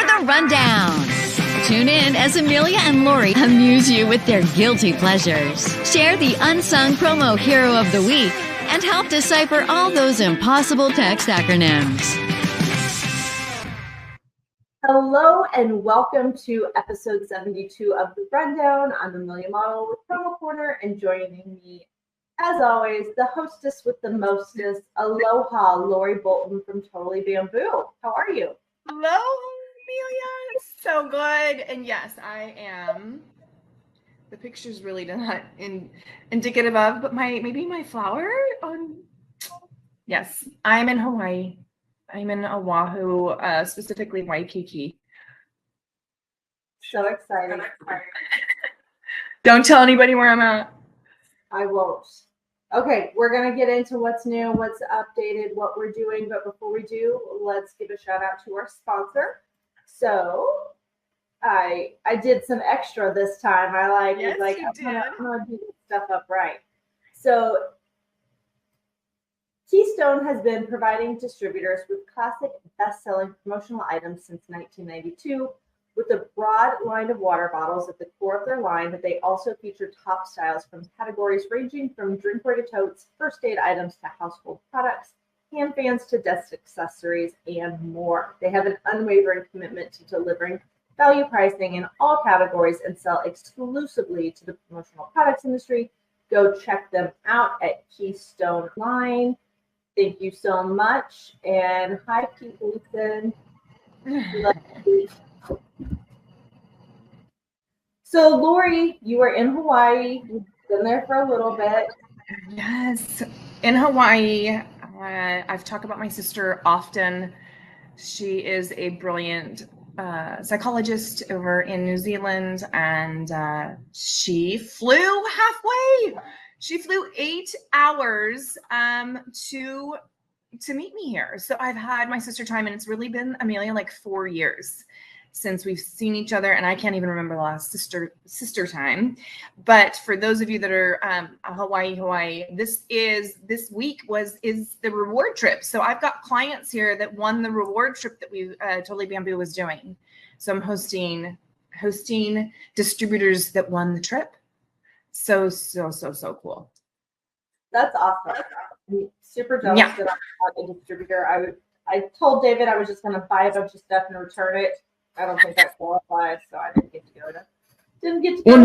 the rundown. Tune in as Amelia and Lori amuse you with their guilty pleasures. Share the unsung promo hero of the week and help decipher all those impossible text acronyms. Hello and welcome to episode 72 of The Rundown. I'm Amelia Madl with Promo Corner, and joining me, as always, the hostess with the mostest. Aloha, Lori Bolton from Totally Bamboo. How are you? Hello, Amelia. So good. And yes, I am. The picture's really not indicative of, but maybe my flower on. Yes, I'm in Hawaii. I'm in Oahu, specifically Waikiki. So excited. Don't tell anybody where I'm at. I won't. Okay, we're going to get into what's new, what's updated, what we're doing. But before we do, let's give a shout out to our sponsor. So I did some extra this time. I'm going to do this stuff up right. So Keystone has been providing distributors with classic best-selling promotional items since 1992. With a broad line of water bottles at the core of their line, that they also feature top styles from categories ranging from drinkware to totes, first aid items to household products, hand fans to desk accessories, and more. They have an unwavering commitment to delivering value pricing in all categories and sell exclusively to the promotional products industry. Go check them out at Keystone Line. Thank you so much. And hi, Pete Wilson. So, Lori, you were in Hawaii. You've been there for a little bit. Yes, in Hawaii. I've talked about my sister often. She is a brilliant psychologist over in New Zealand, and she flew halfway. She flew 8 hours to meet me here. So I've had my sister time, and it's really been, Amelia, like 4 years since we've seen each other, and I can't even remember the last sister time. But for those of you that are Hawaii, this week is the reward trip. So I've got clients here that won the reward trip that we Totally Bamboo was doing. So I'm hosting distributors that won the trip. So cool. That's awesome. I'm super jealous that I'm not a distributor. I told David I was just going to buy a bunch of stuff and return it. I don't think that qualifies, so I didn't get to go. Well,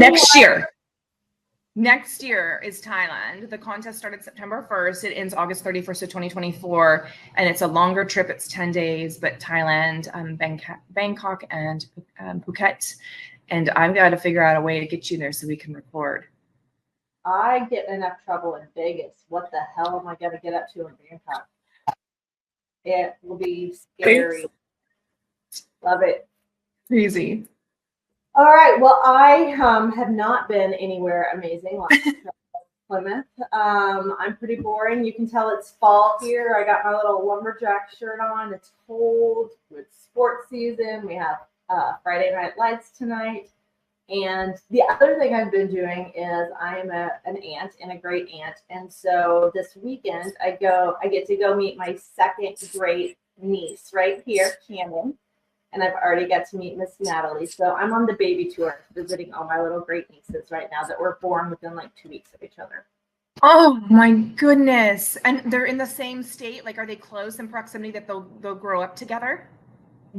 next year is Thailand. The contest started September 1st. It ends August 31st of 2024, and it's a longer trip. It's 10 days, but Thailand, Bangkok, and Phuket. And I've got to figure out a way to get you there so we can record. I get enough trouble in Vegas. What the hell am I going to get up to in Bangkok? It will be scary. Love it. Crazy. All right. Well, I have not been anywhere amazing like Plymouth. I'm pretty boring. You can tell it's fall here. I got my little lumberjack shirt on. It's cold. It's sports season. We have Friday Night Lights tonight. And the other thing I've been doing is I'm an aunt and a great aunt. And so this weekend I get to go meet my second great niece right here, Cameron. And I've already got to meet Miss Natalie. So I'm on the baby tour visiting all my little great nieces right now that were born within like 2 weeks of each other. Oh my goodness. And they're in the same state? Like, are they close in proximity that they'll grow up together?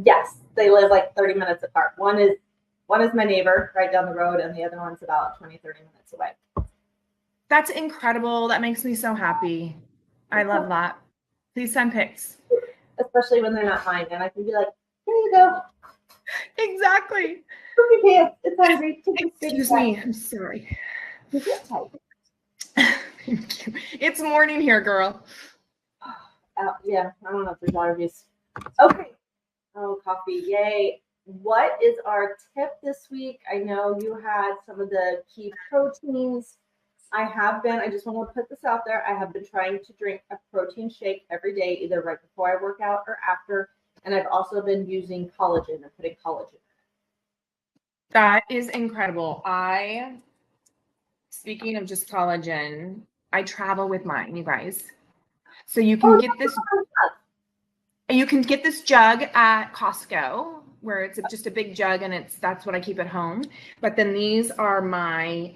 Yes. They live like 30 minutes apart. One is my neighbor right down the road, and the other one's about 20, 30 minutes away. That's incredible. That makes me so happy. I love that. Please send pics. Especially when they're not mine. And I can be like, here you go. Exactly. Poop your pants. It's hungry. Excuse me. I'm sorry. Thank you. It's morning here, girl. Yeah, I don't know if there's allergies. Okay. Oh, coffee. Yay. What is our tip this week? I know you had some of the key proteins. I just want to put this out there. I have been trying to drink a protein shake every day, either right before I work out or after. And I've also been using collagen and putting collagen in it. That is incredible. Speaking of just collagen, I travel with mine, you guys. So you can get this. You can get this jug at Costco. where it's just a big jug and that's what I keep at home. But then these are my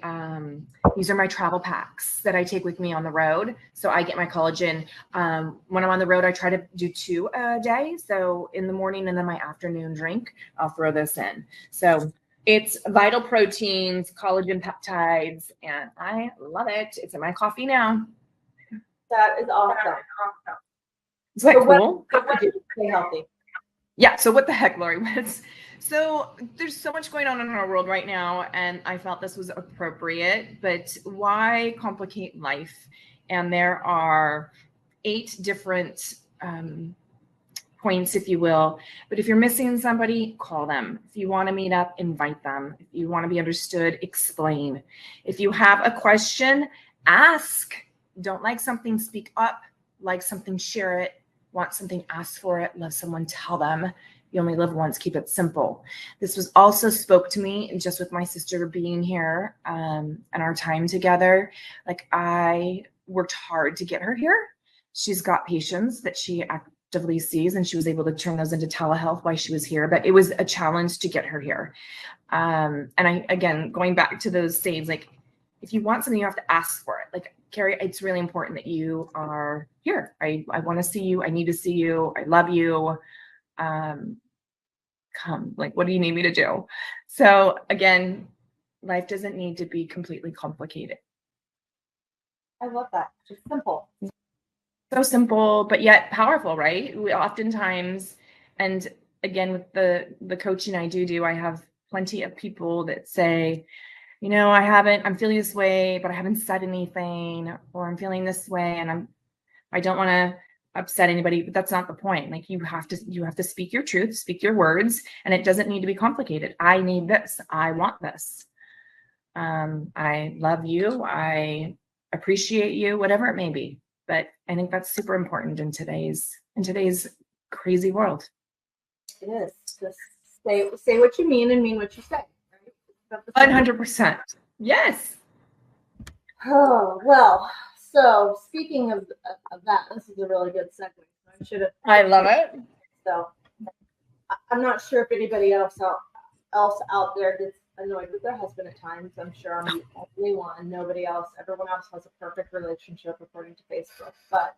travel packs that I take with me on the road. So I get my collagen. When I'm on the road, I try to do 2 a day. So in the morning and then my afternoon drink, I'll throw this in. So it's vital proteins, collagen peptides, and I love it. It's in my coffee now. That is awesome. Is that cool? Stay healthy. Yeah. So what the heck, Lori? So there's so much going on in our world right now, and I felt this was appropriate, but why complicate life? And there are 8 different points, if you will. But if you're missing somebody, call them. If you want to meet up, invite them. If you want to be understood, explain. If you have a question, ask. Don't like something, speak up. Like something, share it. Want something, ask for it. Love someone, tell them. You only live once, keep it simple. This was also spoke to me just with my sister being here and our time together. Like, I worked hard to get her here. She's got patients that she actively sees, and she was able to turn those into telehealth while she was here. But it was a challenge to get her here. And I, again, going back to those sayings, like, if you want something, you have to ask for it. Like, Carrie, it's really important that you are here. I want to see you. I need to see you. I love you. Come, like, what do you need me to do? So again, life doesn't need to be completely complicated. I love that. It's simple. So simple, but yet powerful, right? We oftentimes, and again, with the coaching I do, I have plenty of people that say, you know, I'm feeling this way, but I haven't said anything, or I'm feeling this way and I don't want to upset anybody, but that's not the point. Like, you have to speak your truth, speak your words, and it doesn't need to be complicated. I need this. I want this. I love you. I appreciate you, whatever it may be. But I think that's super important in today's crazy world. It is. Just say what you mean and mean what you say. 100%. Yes. Oh, well, so speaking of that, this is a really good segue. I love it. So I'm not sure if anybody else out there gets annoyed with their husband at times. I'm sure I'm the only one. Everyone else has a perfect relationship according to Facebook. But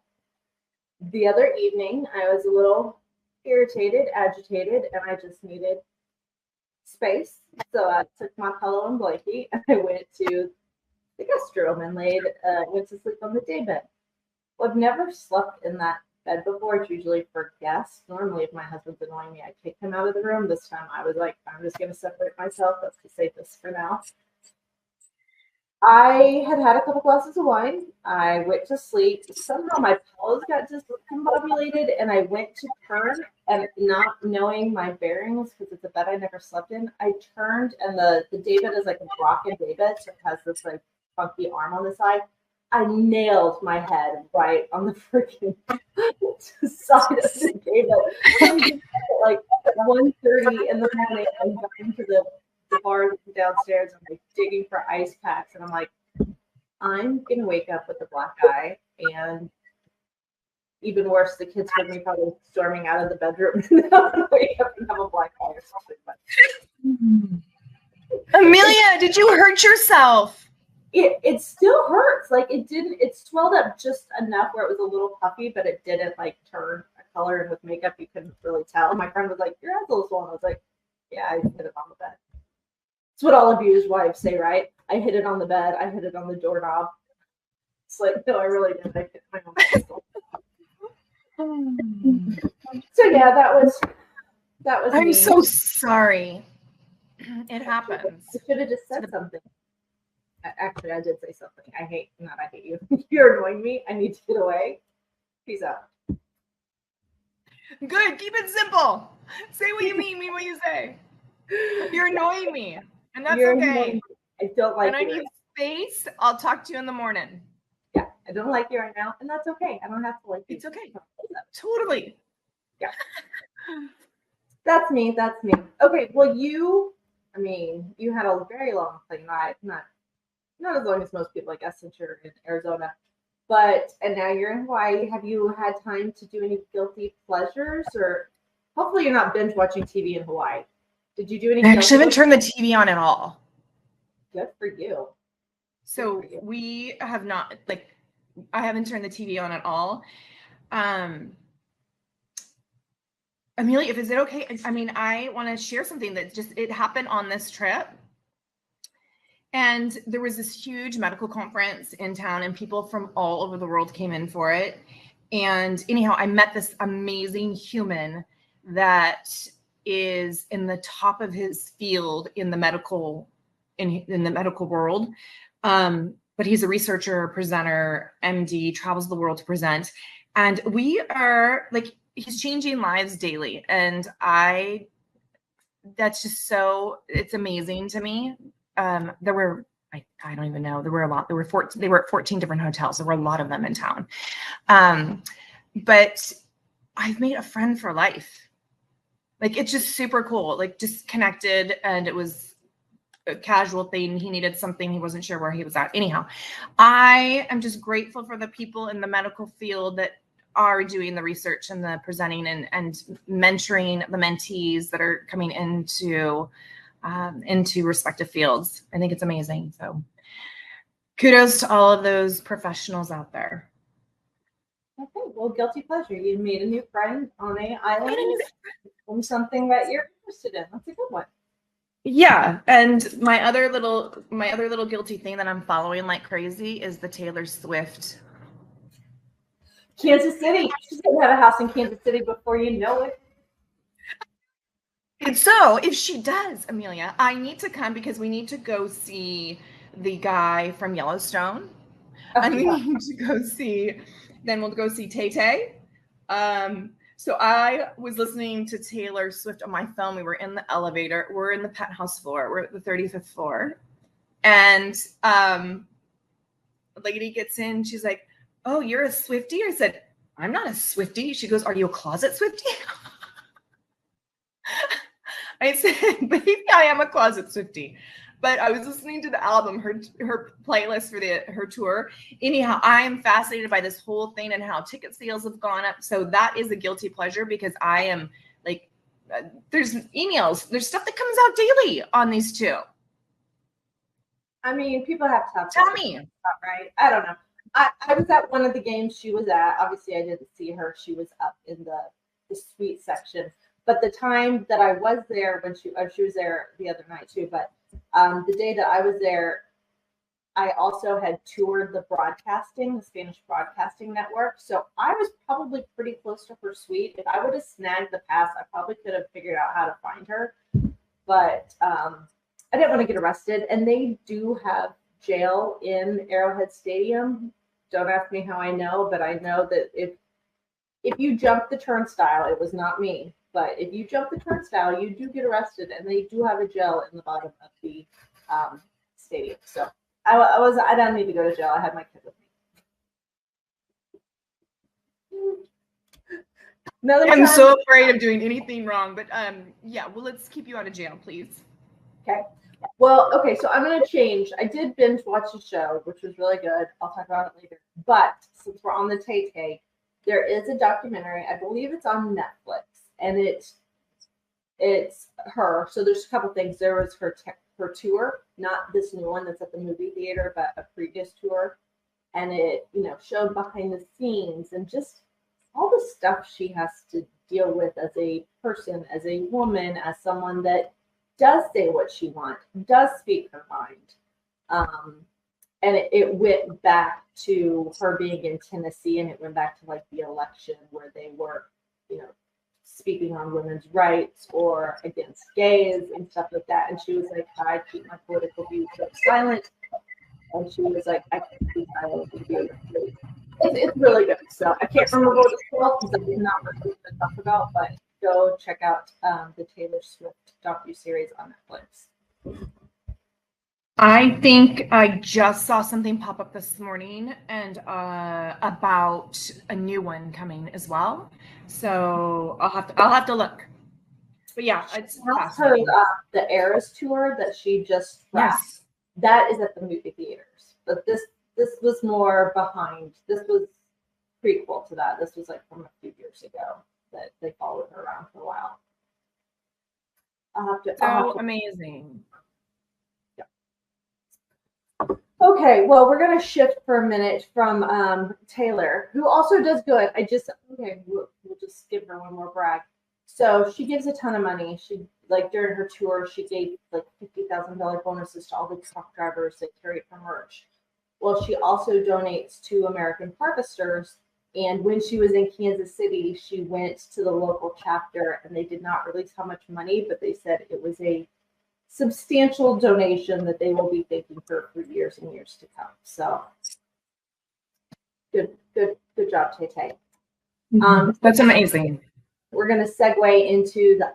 the other evening, I was a little irritated, agitated, and I just needed space. So I took my pillow and blankie and I went to the guest room and went to sleep on the day bed. Well, I've never slept in that bed before. It's usually for guests. Normally, if my husband's annoying me, I kick him out of the room. This time I was like, I'm just going to separate myself. That's the safest for now. I had a couple glasses of wine. I went to sleep. Somehow my pillows got discombobulated, and I went to turn, and not knowing my bearings because it's a bed I never slept in, I turned, and the daybed is like a rocking daybed, so it has this like funky arm on the side. I nailed my head right on the freaking side of the daybed. Like 1:30 in the morning, I'm going to the bar downstairs. I'm like digging for ice packs, and I'm like, I'm gonna wake up with a black eye, and even worse, the kids heard me probably storming out of the bedroom. And I'm gonna wake up and have a black eye or something. But Amelia, did you hurt yourself? It still hurts. Like, it swelled up just enough where it was a little puffy, but it didn't like turn a color, and with makeup you couldn't really tell. My friend was like, your head's a little swollen. I was like, yeah, I hit it on the bed. It's what all abused wives say, right? I hit it on the bed. I hit it on the doorknob. It's like, no, I really didn't. I hit my own pistol. So yeah, that was. I'm me. so sorry. It happens. I should have just said something. Actually, I did say something. I hate you. You're annoying me. I need to get away. Peace out. Good. Keep it simple. Say what you mean what you say. You're annoying me. And that's okay. I don't like you. When I need space, I'll talk to you in the morning. Yeah, I don't like you right now, and that's okay. I don't have to like you. It's okay. Totally. Yeah. That's me. Okay, well, you had a very long plane ride. Not as long as most people, I guess, since you're in Arizona. And now you're in Hawaii. Have you had time to do any guilty pleasures, or Hopefully you're not binge watching TV in Hawaii. Did you do any? I actually haven't turned the TV on at all. Good for you. So we have not, like, I haven't turned the TV on at all. Amelia, is it okay? I mean, I want to share something that it happened on this trip. And there was this huge medical conference in town and people from all over the world came in for it. And anyhow, I met this amazing human that is in the top of his field in the medical, in the medical world. But he's a researcher, presenter, MD, travels the world to present. And we are like, he's changing lives daily. And that's just so, it's amazing to me. There were, I don't even know, there were a lot, they were at 14 different hotels. There were a lot of them in town. But I've made a friend for life. Like, it's just super cool, like just connected. And it was a casual thing. He needed something. He wasn't sure where he was at. Anyhow, I am just grateful for the people in the medical field that are doing the research and the presenting and mentoring the mentees that are coming into respective fields. I think it's amazing. So kudos to all of those professionals out there. Okay, well, guilty pleasure. You made a new friend on an island from something that you're interested in. That's a good one. Yeah, and my other little guilty thing that I'm following like crazy is the Taylor Swift. Kansas City. She's gonna have a house in Kansas City before you know it. And so if she does, Amelia, I need to come because we need to go see the guy from Yellowstone. Okay. And we need to go see, then we'll go see Tay Tay. So I was listening to Taylor Swift on my phone. We were in the elevator. We're in the penthouse floor. We're at the 35th floor. And a lady gets in. She's like, "Oh, you're a Swiftie?" I said, "I'm not a Swiftie." She goes, "Are you a closet Swiftie?" I said, "Maybe I am a closet Swiftie." But I was listening to the album, her playlist for her tour. Anyhow, I am fascinated by this whole thing and how ticket sales have gone up. So that is a guilty pleasure because I am like, there's emails, there's stuff that comes out daily on these two. I mean, people have to have Tell me. Right? I don't know. I was at one of the games she was at. Obviously, I didn't see her. She was up in the suite section. But the time that I was there when she was there the other night too, but the day that I was there, I also had toured the Spanish broadcasting network. So I was probably pretty close to her suite. If I would have snagged the pass, I probably could have figured out how to find her. But I didn't want to get arrested. And they do have jail in Arrowhead Stadium. Don't ask me how I know, but I know that if you jump the turnstile, it was not me. But if you jump the turnstile, you do get arrested, and they do have a jail in the bottom of the stadium. So I don't need to go to jail. I had my kid with me. I'm so afraid of doing anything wrong, but yeah. Well, let's keep you out of jail, please. Okay. Well, okay. So I'm gonna change. I did binge watch the show, which was really good. I'll talk about it later. But since we're on the Tay Tay, there is a documentary. I believe it's on Netflix. And it's her. So there's a couple things. There was her tour, not this new one that's at the movie theater, but a previous tour. And it, showed behind the scenes and just all the stuff she has to deal with as a person, as a woman, as someone that does say what she wants, does speak her mind. And it went back to her being in Tennessee, and it went back to like the election where they were, speaking on women's rights or against gays and stuff like that. And she was like, "I keep my political views so silent." And she was like, "I can't be silent." It's really good. So I can't remember what it's called because I did not know what to talk about, but go check out the Taylor Swift docuseries on Netflix. I think I just saw something pop up this morning and about a new one coming as well. So I'll have to look. But yeah, it's fascinating. The Eras tour that she just wrapped. Yes. That is at the movie theaters. But this was more behind. This was prequel to that. This was like from a few years ago that they followed her around for a while. Amazing. Okay, well, we're going to shift for a minute from Taylor, who also does good. We'll just give her one more brag. So she gives a ton of money. She, like, during her tour, she gave like $50,000 bonuses to all the truck drivers that carried her merch. Well, she also donates to American Harvesters. And when she was in Kansas City, she went to the local chapter, and they did not release how much money, but they said it was a substantial donation that they will be thanking her for years and years to come. So good job, Tay. That's amazing. We're going to segue into the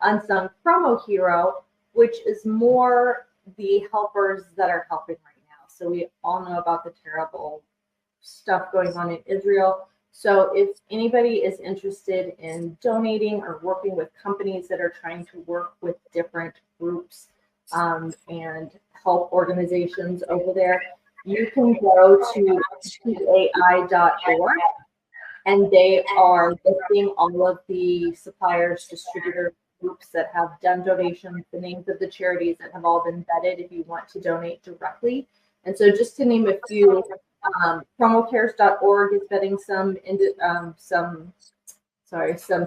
unsung promo hero, which is more the helpers that are helping right now. So we all know about the terrible stuff going on in Israel. So if anybody is interested in donating or working with companies that are trying to work with different groups and help organizations over there, you can go to pai.org, and they are listing all of the suppliers, distributors, groups that have done donations, the names of the charities that have all been vetted if you want to donate directly. And so just to name a few, promocares.org is vetting some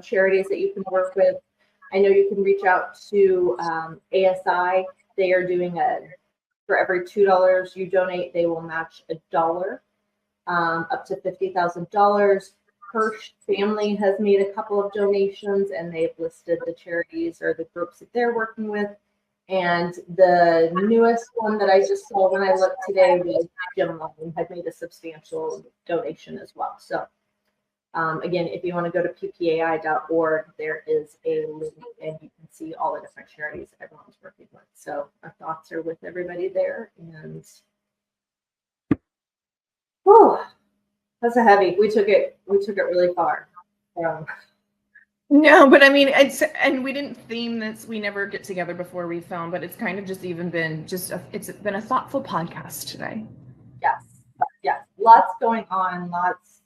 charities that you can work with. I know you can reach out to ASI. They are doing for every $2 you donate, they will match $1 up to $50,000. Hirsch family has made a couple of donations, and they've listed the charities or the groups that they're working with. And the newest one that I just saw when I looked today was Jim Lane had made a substantial donation as well. So again, if you want to go to ppai.org, there is a link, and you can see all the different charities everyone's working with. So our thoughts are with everybody there. And that's a heavy. We took it really far. No, but I mean, and we didn't theme this. We never get together before we film, but it's kind of just even been it's been a thoughtful podcast today. Yes, lots going on, lots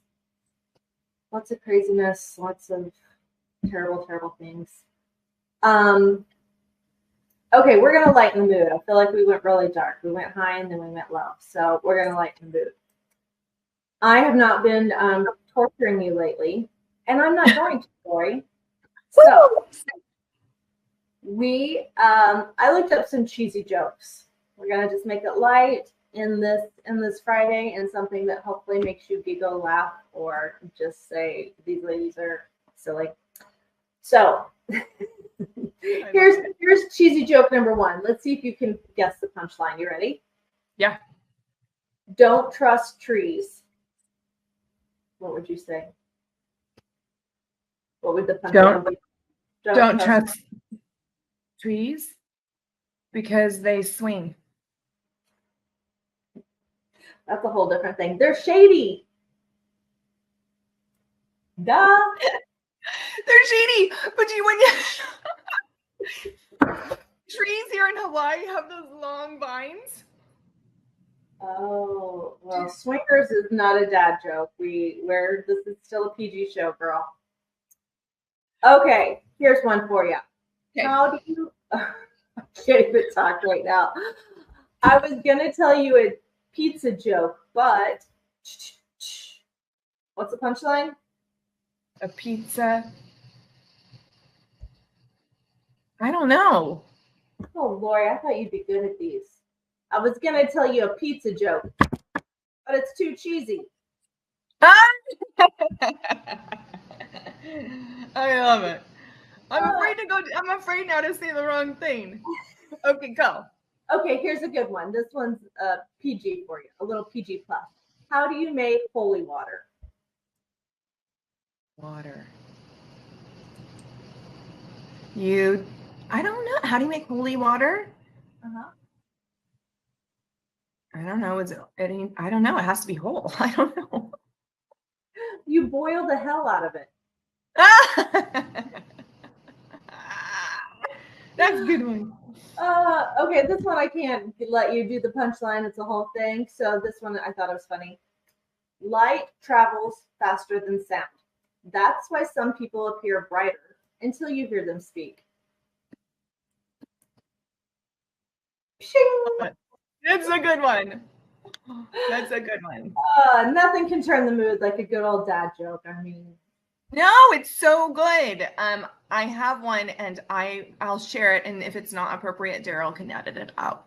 of craziness, lots of terrible things. Okay, we're gonna lighten the mood. I feel like we went really dark. We went high and then we went low, so we're gonna lighten the mood. I have not been torturing you lately, and I'm not going to, Lori. So I looked up some cheesy jokes. We're gonna just make it light in this Friday, and something that hopefully makes you giggle, laugh, or just say these ladies are silly. So here's cheesy joke number 1. Let's see if you can guess the punchline. You ready? Yeah. Don't trust trees. What would you say? What would the punchline be? Don't trust trees because they swing. That's a whole different thing. They're shady. Duh. They're shady. But trees here in Hawaii have those long vines. Oh, well, swingers is not a dad joke. This is still a PG show, girl. Okay, here's one for you. Okay. How do you? I can't even talk right now. I was gonna tell you a pizza joke, but what's the punchline? A pizza. I don't know. Oh, Lori, I thought you'd be good at these. I was gonna tell you a pizza joke, but it's too cheesy. I love it. I'm afraid now to say the wrong thing. Okay, go. Okay, here's a good one. This one's PG for you, a little PG plus. How do you make holy water? Water. I don't know. How do you make holy water? Uh-huh. I don't know. I don't know. It has to be whole. I don't know. You boil the hell out of it. That's a good one. Okay, this one I can't let you do the punchline. It's a whole thing. So this one I thought it was funny. Light travels faster than sound. That's why some people appear brighter until you hear them speak. Shing! That's a good one. That's a good one. Nothing can turn the mood like a good old dad joke. I mean, no, it's so good. I have one, and I'll share it, and if it's not appropriate, Daryl can edit it out.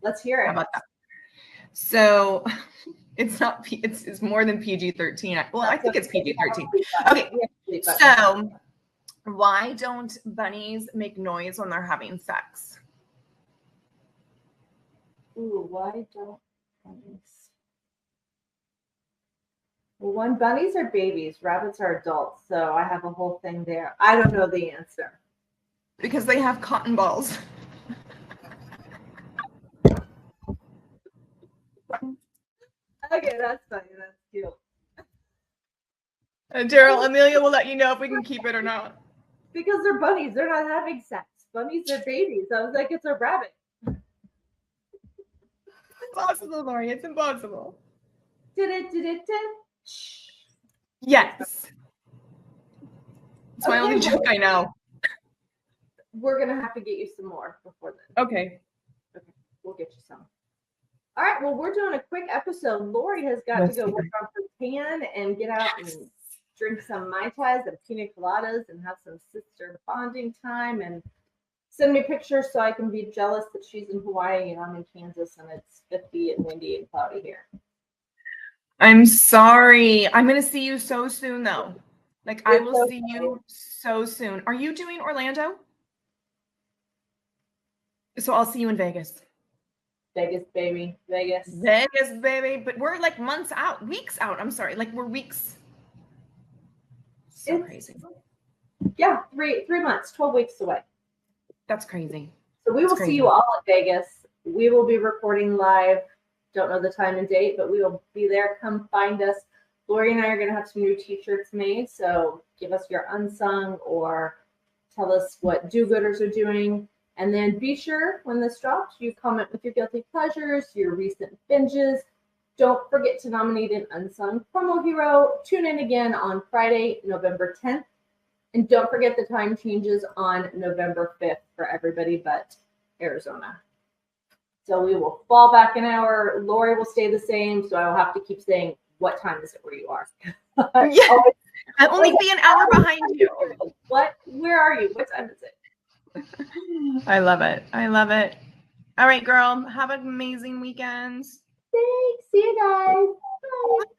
Let's hear it. How about that? So it's not it's more than PG-13. Well, I think it's PG-13. Okay. So why don't bunnies make noise when they're having sex? Ooh, why don't bunnies? Well, when bunnies are babies, rabbits are adults. So I have a whole thing there. I don't know the answer. Because they have cotton balls. Okay, that's funny. That's cute. Daryl, Amelia will let you know if we can keep it or not. Because they're bunnies. They're not having sex. Bunnies are babies. I was like, it's a rabbit. Impossible, Lori. It's impossible. Did. Yes. It's my only joke I know. We're going to have to get you some more before then. Okay. We'll get you some. All right. Well, we're doing a quick episode. Lori has got to go work on her tan and get out and drink some Mai Tais and pina coladas and have some sister bonding time and send me pictures so I can be jealous that she's in Hawaii and I'm in Kansas and it's 50 and windy and cloudy here. I'm sorry. I'm going to see you so soon, though. Like, I will see you so soon. Are you doing Orlando? So I'll see you in Vegas. Vegas, baby. Vegas. Vegas, baby. But we're like months out, weeks out. I'm sorry. Like, we're weeks. So crazy. Yeah, three months, 12 weeks away. That's crazy. So we will see you all in Vegas. We will be recording live. Don't know the time and date, but we will be there. Come find us. Lori and I are going to have some new t-shirts made. So give us your unsung or tell us what do-gooders are doing. And then be sure when this drops, you comment with your guilty pleasures, your recent binges. Don't forget to nominate an unsung promo hero. Tune in again on Friday, November 10th. And don't forget the time changes on November 5th for everybody but Arizona. So we will fall back an hour. Lori will stay the same. So I will have to keep saying, what time is it where you are? Yeah, I'll only be an hour behind you. What? Where are you? What time is it? I love it. I love it. All right, girl. Have an amazing weekend. Thanks. See you guys. Bye.